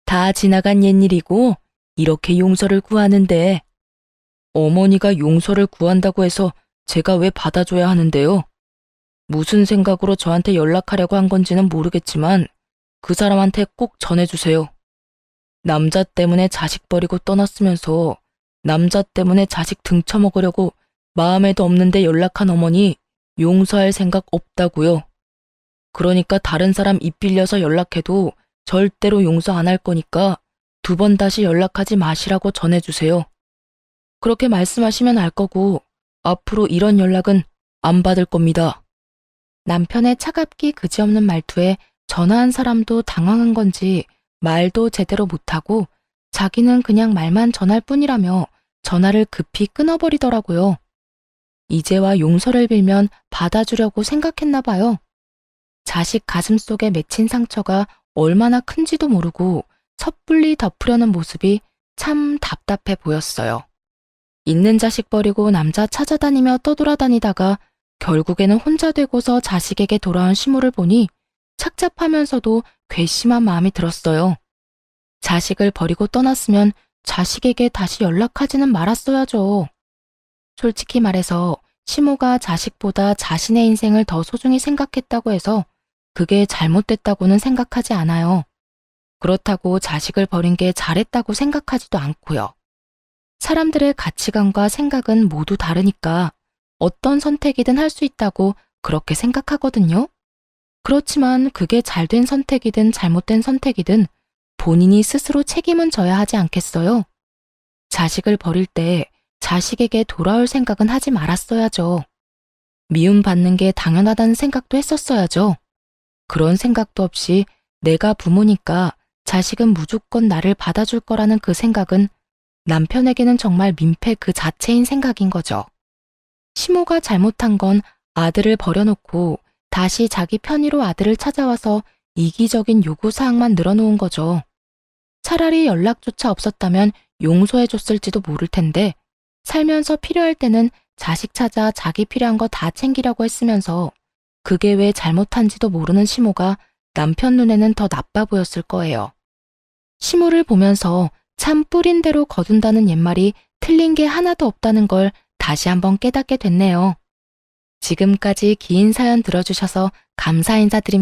다 지나간 옛일이고 이렇게 용서를 구하는데 어머니가 용서를 구한다고 해서 제가 왜 받아줘야 하는데요? 무슨 생각으로 저한테 연락하려고 한 건지는 모르겠지만 그 사람한테 꼭 전해주세요. 남자 때문에 자식 버리고 떠났으면서 남자 때문에 자식 등쳐먹으려고 마음에도 없는데 연락한 어머니 용서할 생각 없다고요. 그러니까 다른 사람 입 빌려서 연락해도 절대로 용서 안 할 거니까 2번 다시 연락하지 마시라고 전해주세요. 그렇게 말씀하시면 알 거고 앞으로 이런 연락은 안 받을 겁니다. 남편의 차갑기 그지없는 말투에 전화한 사람도 당황한 건지 말도 제대로 못하고 자기는 그냥 말만 전할 뿐이라며 전화를 급히 끊어버리더라고요. 이제와 용서를 빌면 받아주려고 생각했나 봐요. 자식 가슴속에 맺힌 상처가 얼마나 큰지도 모르고 섣불리 덮으려는 모습이 참 답답해 보였어요. 있는 자식 버리고 남자 찾아다니며 떠돌아다니다가 결국에는 혼자 되고서 자식에게 돌아온 시모를 보니 착잡하면서도 괘씸한 마음이 들었어요. 자식을 버리고 떠났으면 자식에게 다시 연락하지는 말았어야죠. 솔직히 말해서 시모가 자식보다 자신의 인생을 더 소중히 생각했다고 해서 그게 잘못됐다고는 생각하지 않아요. 그렇다고 자식을 버린 게 잘했다고 생각하지도 않고요. 사람들의 가치관과 생각은 모두 다르니까 어떤 선택이든 할 수 있다고 그렇게 생각하거든요. 그렇지만 그게 잘된 선택이든 잘못된 선택이든 본인이 스스로 책임은 져야 하지 않겠어요? 자식을 버릴 때 자식에게 돌아올 생각은 하지 말았어야죠. 미움받는 게 당연하다는 생각도 했었어야죠. 그런 생각도 없이 내가 부모니까 자식은 무조건 나를 받아줄 거라는 그 생각은 남편에게는 정말 민폐 그 자체인 생각인 거죠. 시모가 잘못한 건 아들을 버려놓고 다시 자기 편의로 아들을 찾아와서 이기적인 요구사항만 늘어놓은 거죠. 차라리 연락조차 없었다면 용서해줬을지도 모를 텐데 살면서 필요할 때는 자식 찾아 자기 필요한 거 다 챙기려고 했으면서 그게 왜 잘못한지도 모르는 시모가 남편 눈에는 더 나빠 보였을 거예요. 시모를 보면서 참 뿌린 대로 거둔다는 옛말이 틀린 게 하나도 없다는 걸 다시 한번 깨닫게 됐네요. 지금까지 긴 사연 들어주셔서 감사 인사드립니다.